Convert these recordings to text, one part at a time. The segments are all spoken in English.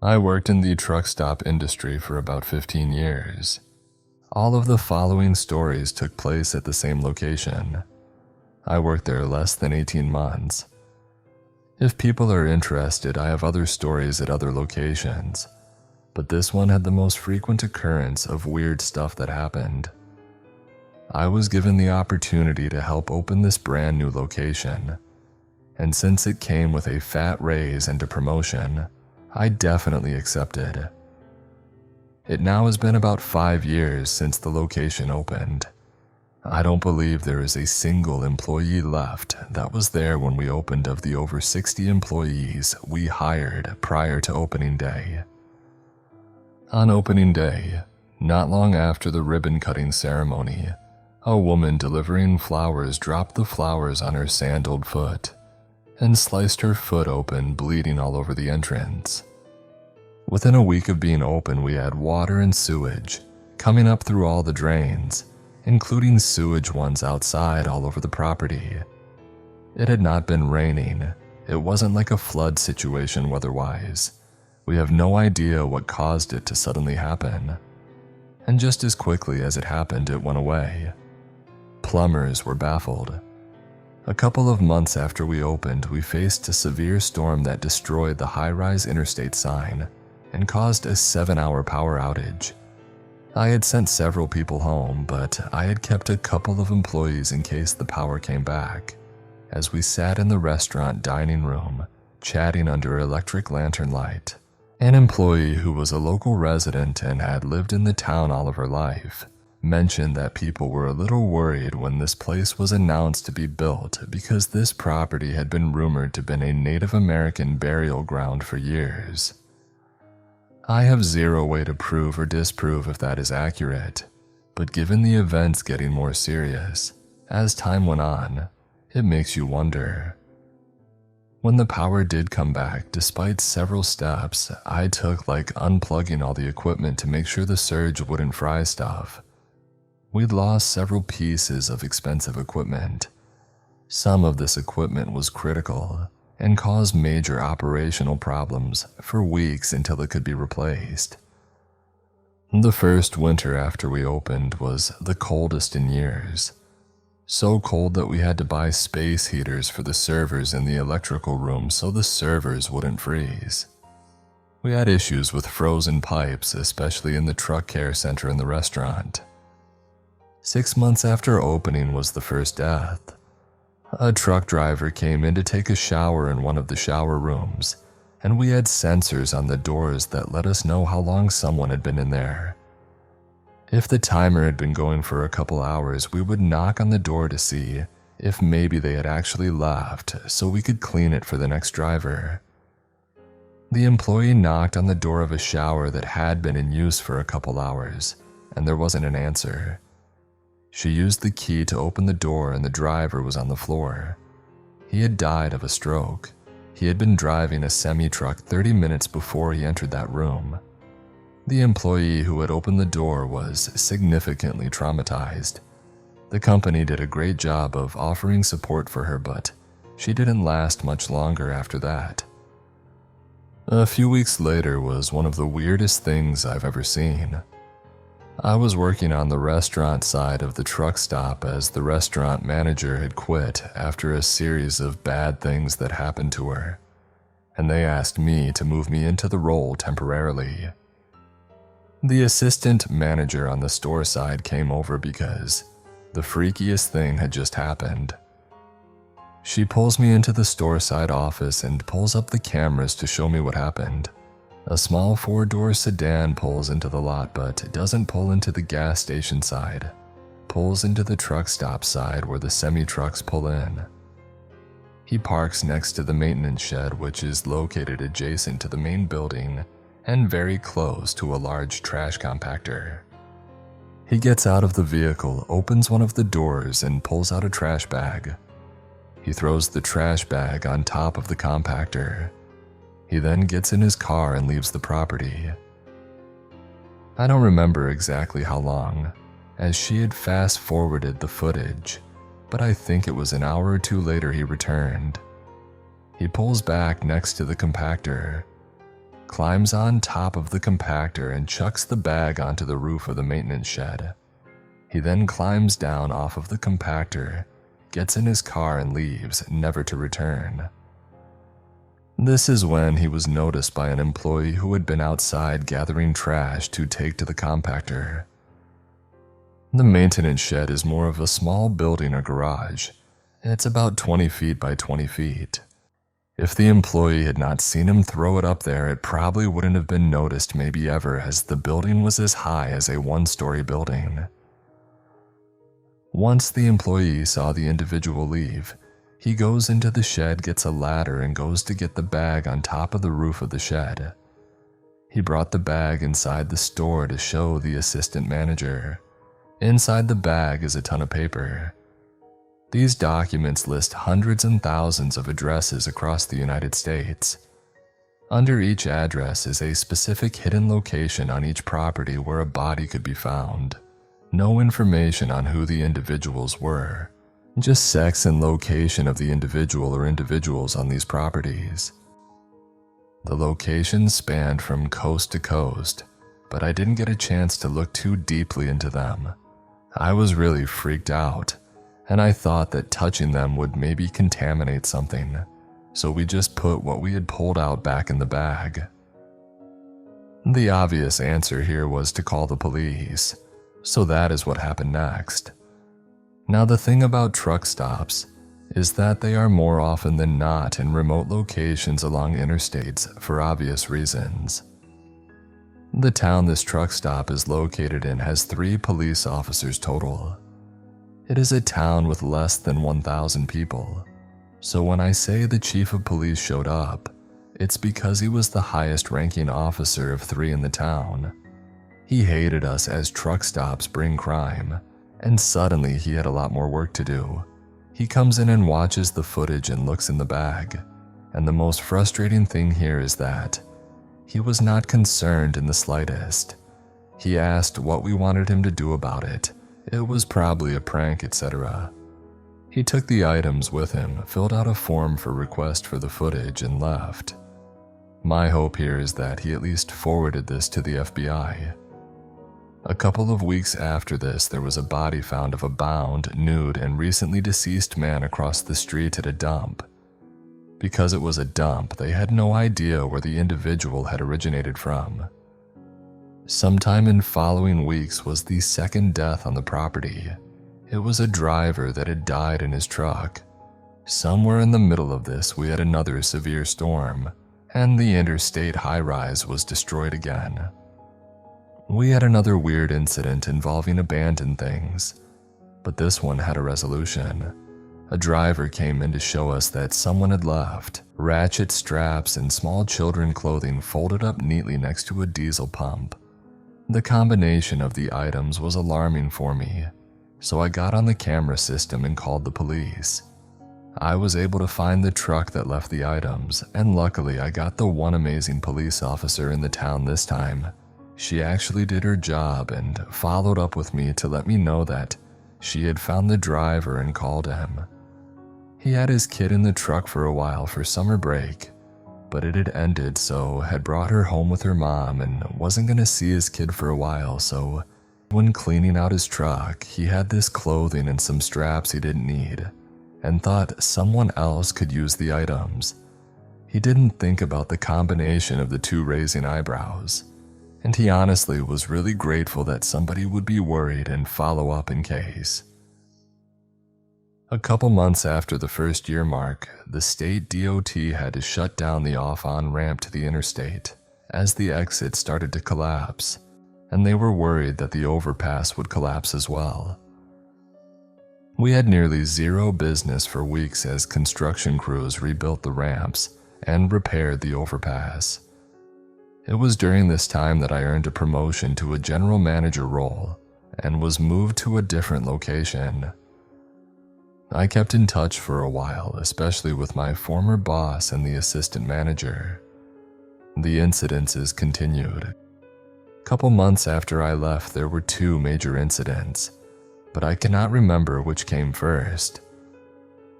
I worked in the truck stop industry for about 15 years. All of the following stories took place at the same location. I worked there less than 18 months. If people are interested, I have other stories at other locations, but this one had the most frequent occurrence of weird stuff that happened. I was given the opportunity to help open this brand new location, and since it came with a fat raise and a promotion, I definitely accepted. It now has been about 5 years since the location opened. I don't believe there is a single employee left that was there when we opened of the over 60 employees we hired prior to opening day. On opening day, not long after the ribbon-cutting ceremony, a woman delivering flowers dropped the flowers on her sandaled foot and sliced her foot open, bleeding all over the entrance. Within a week of being open, we had water and sewage coming up through all the drains, including sewage ones outside all over the property. It had not been raining. It wasn't like a flood situation weather-wise. We have no idea what caused it to suddenly happen. And just as quickly as it happened, it went away. Plumbers were baffled. A couple of months after we opened, we faced a severe storm that destroyed the high-rise interstate sign and caused a 7-hour power outage. I had sent several people home, but I had kept a couple of employees in case the power came back. As we sat in the restaurant dining room, chatting under electric lantern light, an employee who was a local resident and had lived in the town all of her life mentioned that people were a little worried when this place was announced to be built because this property had been rumored to have been a Native American burial ground for years. I have zero way to prove or disprove if that is accurate, but given the events getting more serious, as time went on, it makes you wonder. When the power did come back, despite several steps I took, like unplugging all the equipment to make sure the surge wouldn't fry stuff, we'd lost several pieces of expensive equipment. Some of this equipment was critical and caused major operational problems for weeks until it could be replaced. The first winter after we opened was the coldest in years. So cold that we had to buy space heaters for the servers in the electrical room so the servers wouldn't freeze. We had issues with frozen pipes, especially in the truck care center in the restaurant. 6 months after opening was the first death. A truck driver came in to take a shower in one of the shower rooms, and we had sensors on the doors that let us know how long someone had been in there. If the timer had been going for a couple hours, we would knock on the door to see if maybe they had actually left so we could clean it for the next driver. The employee knocked on the door of a shower that had been in use for a couple hours, and there wasn't an answer. She used the key to open the door and the driver was on the floor. He had died of a stroke. He had been driving a semi-truck 30 minutes before he entered that room. The employee who had opened the door was significantly traumatized. The company did a great job of offering support for her, but she didn't last much longer after that. A few weeks later was one of the weirdest things I've ever seen. I was working on the restaurant side of the truck stop as the restaurant manager had quit after a series of bad things that happened to her, and they asked me to move me into the role temporarily. The assistant manager on the store side came over because the freakiest thing had just happened. She pulls me into the store side office and pulls up the cameras to show me what happened. A small 4-door sedan pulls into the lot, but doesn't pull into the gas station side. Pulls into the truck stop side where the semi-trucks pull in. He parks next to the maintenance shed, which is located adjacent to the main building and very close to a large trash compactor. He gets out of the vehicle, opens one of the doors, and pulls out a trash bag. He throws the trash bag on top of the compactor. He then gets in his car and leaves the property. I don't remember exactly how long, as she had fast-forwarded the footage, but I think it was an hour or two later he returned. He pulls back next to the compactor. climbs on top of the compactor and chucks the bag onto the roof of the maintenance shed. He then climbs down off of the compactor, gets in his car and leaves, never to return. This is when he was noticed by an employee who had been outside gathering trash to take to the compactor. The maintenance shed is more of a small building or garage. It's about 20 feet by 20 feet. If the employee had not seen him throw it up there, it probably wouldn't have been noticed maybe ever, as the building was as high as a one-story building. Once the employee saw the individual leave, he goes into the shed, gets a ladder, and goes to get the bag on top of the roof of the shed. He brought the bag inside the store to show the assistant manager. Inside the bag is a ton of paper. These documents list hundreds and thousands of addresses across the United States. Under each address is a specific hidden location on each property where a body could be found. No information on who the individuals were, just sex and location of the individual or individuals on these properties. The locations spanned from coast to coast, but I didn't get a chance to look too deeply into them. I was really freaked out, and I thought that touching them would maybe contaminate something, so we just put what we had pulled out back in the bag. The obvious answer here was to call the police, so that is what happened next. Now, the thing about truck stops is that they are more often than not in remote locations along interstates for obvious reasons. The town this truck stop is located in has 3 police officers total. It is a town with less than 1,000 people, so when I say the chief of police showed up, it's because he was the highest ranking officer of 3 in the town. He hated us as truck stops bring crime, and suddenly he had a lot more work to do. He comes in and watches the footage and looks in the bag, and the most frustrating thing here is that he was not concerned in the slightest. He asked what we wanted him to do about it. It was probably a prank, etc. He took the items with him, filled out a form for request for the footage, and left. My hope here is that he at least forwarded this to the FBI. A couple of weeks after this, there was a body found of a bound, nude, and recently deceased man across the street at a dump. Because it was a dump, they had no idea where the individual had originated from. Sometime in following weeks was the second death on the property. It was a driver that had died in his truck. Somewhere in the middle of this, we had another severe storm, and the interstate high-rise was destroyed again. We had another weird incident involving abandoned things, but this one had a resolution. A driver came in to show us that someone had left ratchet straps and small children clothing folded up neatly next to a diesel pump. The combination of the items was alarming for me, so I got on the camera system and called the police. I was able to find the truck that left the items, and luckily I got the one amazing police officer in the town this time. She actually did her job and followed up with me to let me know that she had found the driver and called him. He had his kid in the truck for a while for summer break, but it had ended, so had brought her home with her mom and wasn't going to see his kid for a while, so when cleaning out his truck, he had this clothing and some straps he didn't need, and thought someone else could use the items. He didn't think about the combination of the 2 raising eyebrows, and he honestly was really grateful that somebody would be worried and follow up in case. A couple months after the first year mark, the state DOT had to shut down the off-on ramp to the interstate as the exit started to collapse, and they were worried that the overpass would collapse as well. We had nearly zero business for weeks as construction crews rebuilt the ramps and repaired the overpass. It was during this time that I earned a promotion to a general manager role and was moved to a different location. I kept in touch for a while, especially with my former boss and the assistant manager. The incidences continued. Couple months after I left, there were 2 major incidents, but I cannot remember which came first.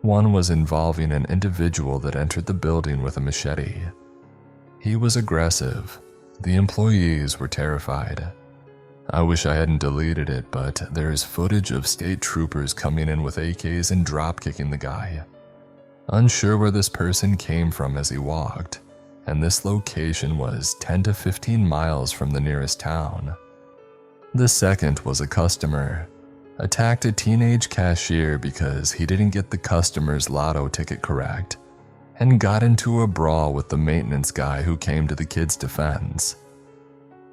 One was involving an individual that entered the building with a machete. He was aggressive. The employees were terrified. I wish I hadn't deleted it, but there's footage of state troopers coming in with AKs and drop-kicking the guy. Unsure where this person came from as he walked, and this location was 10 to 15 miles from the nearest town. The second was a customer. Attacked a teenage cashier because he didn't get the customer's lotto ticket correct, and got into a brawl with the maintenance guy who came to the kid's defense.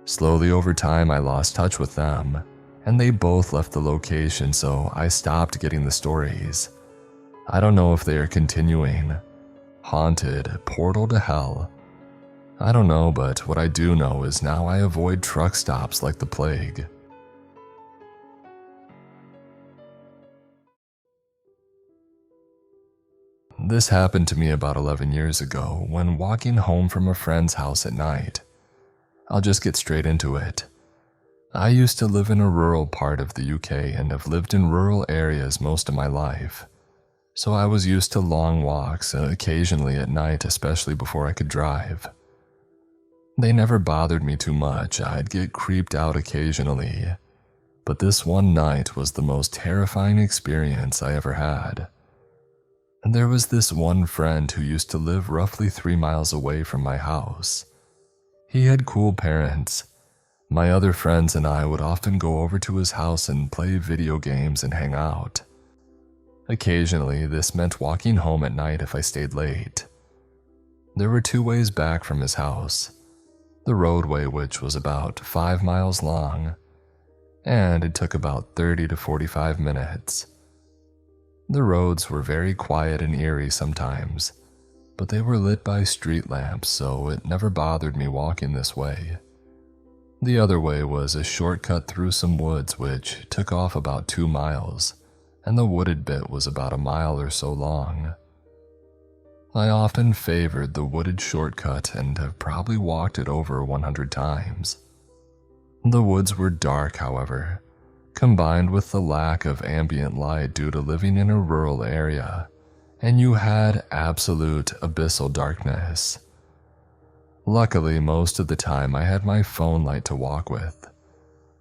Slowly over time, I lost touch with them, and they both left the location, so I stopped getting the stories. I don't know if they are continuing. Haunted, portal to hell. I don't know, but what I do know is now I avoid truck stops like the plague. This happened to me about 11 years ago when walking home from a friend's house at night. I'll just get straight into it. I used to live in a rural part of the UK and have lived in rural areas most of my life, so I was used to long walks, occasionally at night, especially before I could drive. They never bothered me too much. I'd get creeped out occasionally, but this one night was the most terrifying experience I ever had. And there was this one friend who used to live roughly 3 miles away from my house. He had cool parents. My other friends and I would often go over to his house and play video games and hang out. Occasionally, this meant walking home at night if I stayed late. There were 2 ways back from his house. The roadway, which was about 5 miles long, and it took about 30 to 45 minutes. The roads were very quiet and eerie sometimes, but they were lit by street lamps, so it never bothered me walking this way. The other way was a shortcut through some woods which took off about 2 miles, and the wooded bit was about a mile or so long. I often favored the wooded shortcut and have probably walked it over 100 times. The woods were dark, however, combined with the lack of ambient light due to living in a rural area, and you had absolute abyssal darkness. Luckily, most of the time I had my phone light to walk with,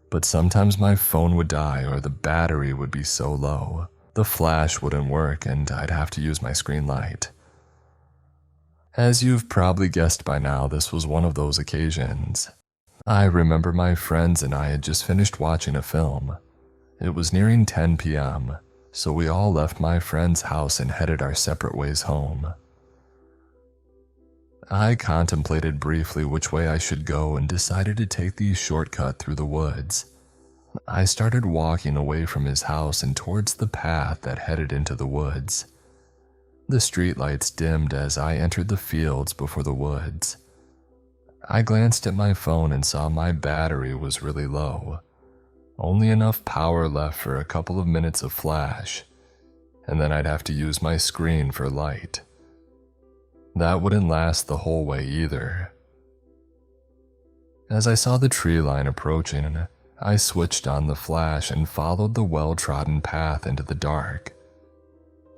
but sometimes my phone would die or the battery would be so low, the flash wouldn't work and I'd have to use my screen light. As you've probably guessed by now, this was one of those occasions. I remember my friends and I had just finished watching a film. It was nearing 10 p.m., so we all left my friend's house and headed our separate ways home. I contemplated briefly which way I should go and decided to take the shortcut through the woods. I started walking away from his house and towards the path that headed into the woods. The streetlights dimmed as I entered the fields before the woods. I glanced at my phone and saw my battery was really low. Only enough power left for a couple of minutes of flash, and then I'd have to use my screen for light. That wouldn't last the whole way either. As I saw the tree line approaching, I switched on the flash and followed the well-trodden path into the dark.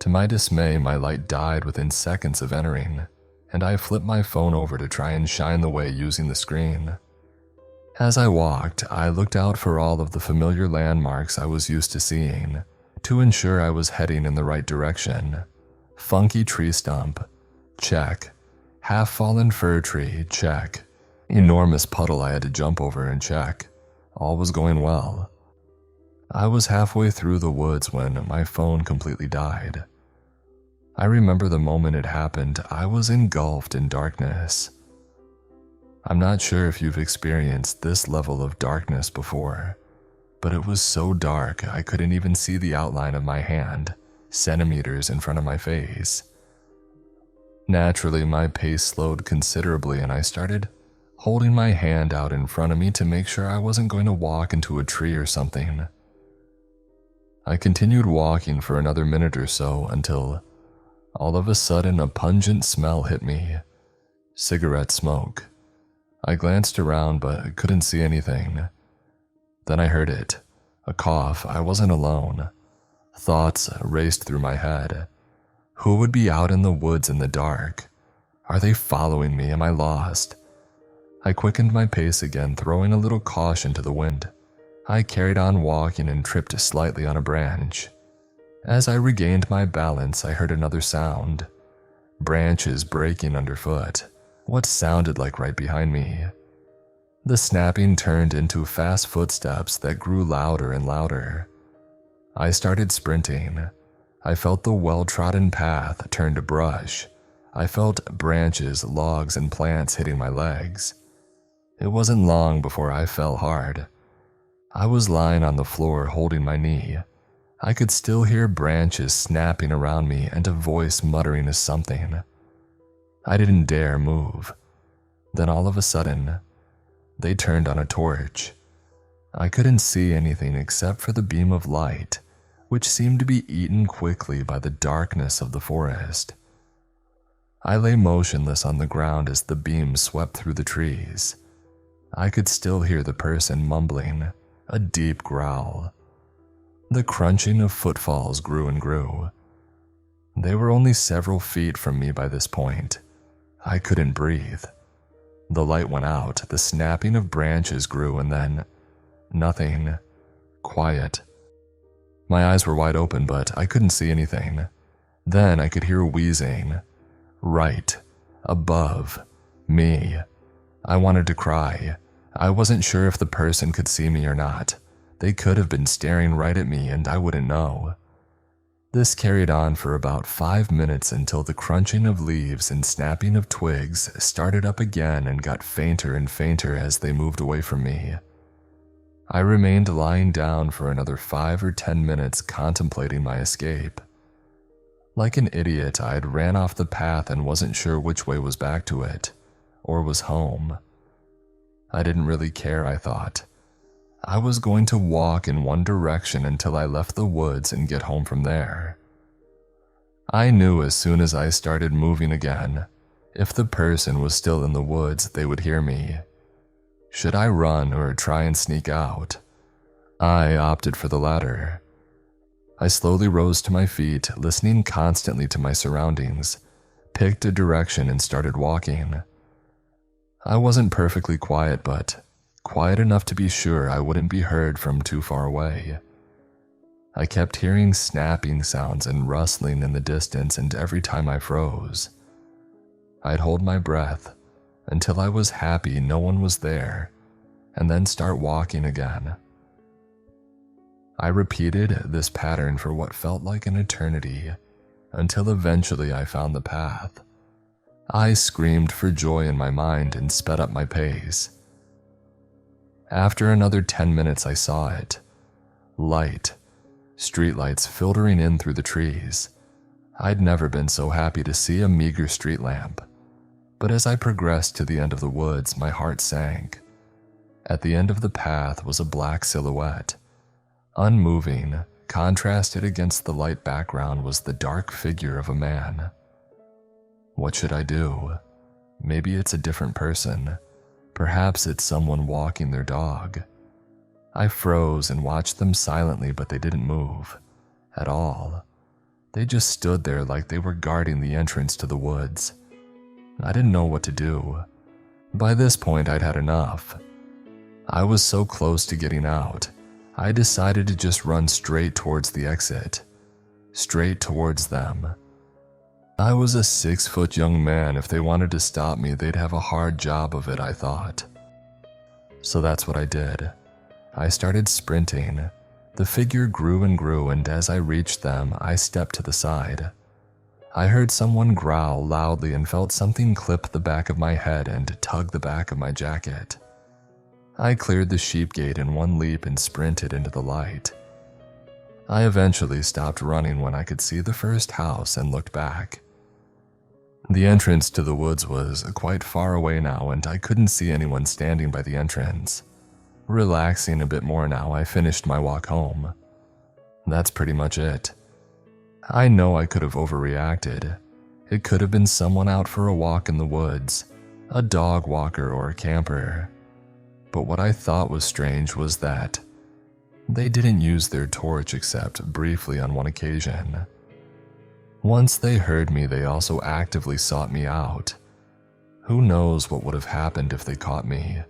To my dismay, my light died within seconds of entering, and I flipped my phone over to try and shine the way using the screen. As I walked, I looked out for all of the familiar landmarks I was used to seeing to ensure I was heading in the right direction. Funky tree stump, check. Half-fallen fir tree, check. Enormous puddle I had to jump over and check. All was going well. I was halfway through the woods when my phone completely died. I remember the moment it happened, I was engulfed in darkness. I'm not sure if you've experienced this level of darkness before, but it was so dark I couldn't even see the outline of my hand, centimeters in front of my face. Naturally, my pace slowed considerably and I started holding my hand out in front of me to make sure I wasn't going to walk into a tree or something. I continued walking for another minute or so until all of a sudden a pungent smell hit me. Cigarette smoke. I glanced around but couldn't see anything. Then I heard it. A cough. I wasn't alone. Thoughts raced through my head. Who would be out in the woods in the dark? Are they following me? Am I lost? I quickened my pace again, throwing a little caution to the wind. I carried on walking and tripped slightly on a branch. As I regained my balance, I heard another sound. Branches breaking underfoot, what sounded like right behind me. The snapping turned into fast footsteps that grew louder and louder. I started sprinting. I felt the well-trodden path turn to brush. I felt branches, logs, and plants hitting my legs. It wasn't long before I fell hard. I was lying on the floor holding my knee. I could still hear branches snapping around me and a voice muttering something. I didn't dare move. Then all of a sudden, they turned on a torch. I couldn't see anything except for the beam of light, which seemed to be eaten quickly by the darkness of the forest. I lay motionless on the ground as the beam swept through the trees. I could still hear the person mumbling, a deep growl. The crunching of footfalls grew and grew. They were only several feet from me by this point. I couldn't breathe. The light went out, the snapping of branches grew, and then nothing. Quiet. My eyes were wide open, but I couldn't see anything. Then I could hear wheezing. Right. Above. Me. I wanted to cry. I wasn't sure if the person could see me or not. They could have been staring right at me and I wouldn't know. This carried on for about 5 minutes until the crunching of leaves and snapping of twigs started up again and got fainter and fainter as they moved away from me. I remained lying down for another 5 or 10 minutes contemplating my escape. Like an idiot, I had ran off the path and wasn't sure which way was back to it, or was home. I didn't really care, I thought. I was going to walk in one direction until I left the woods and get home from there. I knew as soon as I started moving again, if the person was still in the woods, they would hear me. Should I run or try and sneak out? I opted for the latter. I slowly rose to my feet, listening constantly to my surroundings, picked a direction and started walking. I wasn't perfectly quiet, but quiet enough to be sure I wouldn't be heard from too far away. I kept hearing snapping sounds and rustling in the distance, and every time I froze, I'd hold my breath until I was happy no one was there, and then start walking again. I repeated this pattern for what felt like an eternity, until eventually I found the path. I screamed for joy in my mind and sped up my pace. After another 10 minutes I saw it. Light. Streetlights filtering in through the trees. I'd never been so happy to see a meager street lamp. But as I progressed to the end of the woods, my heart sank. At the end of the path was a black silhouette. Unmoving, contrasted against the light background, was the dark figure of a man. What should I do? Maybe it's a different person. Perhaps it's someone walking their dog. I froze and watched them silently, but they didn't move. At all. They just stood there like they were guarding the entrance to the woods. I didn't know what to do. By this point, I'd had enough. I was so close to getting out, I decided to just run straight towards the exit. Straight towards them. I was a 6-foot young man. If they wanted to stop me, they'd have a hard job of it, I thought. So that's what I did. I started sprinting. The figure grew and grew, and as I reached them, I stepped to the side. I heard someone growl loudly and felt something clip the back of my head and tug the back of my jacket. I cleared the sheep gate in one leap and sprinted into the light. I eventually stopped running when I could see the first house and looked back. The entrance to the woods was quite far away now, and I couldn't see anyone standing by the entrance. Relaxing a bit more now, I finished my walk home. That's pretty much it. I know I could have overreacted. It could have been someone out for a walk in the woods, a dog walker or a camper. But what I thought was strange was that they didn't use their torch except briefly on one occasion. Once they heard me, they also actively sought me out. Who knows what would have happened if they caught me?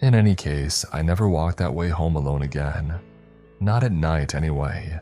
In any case, I never walked that way home alone again. Not at night, anyway.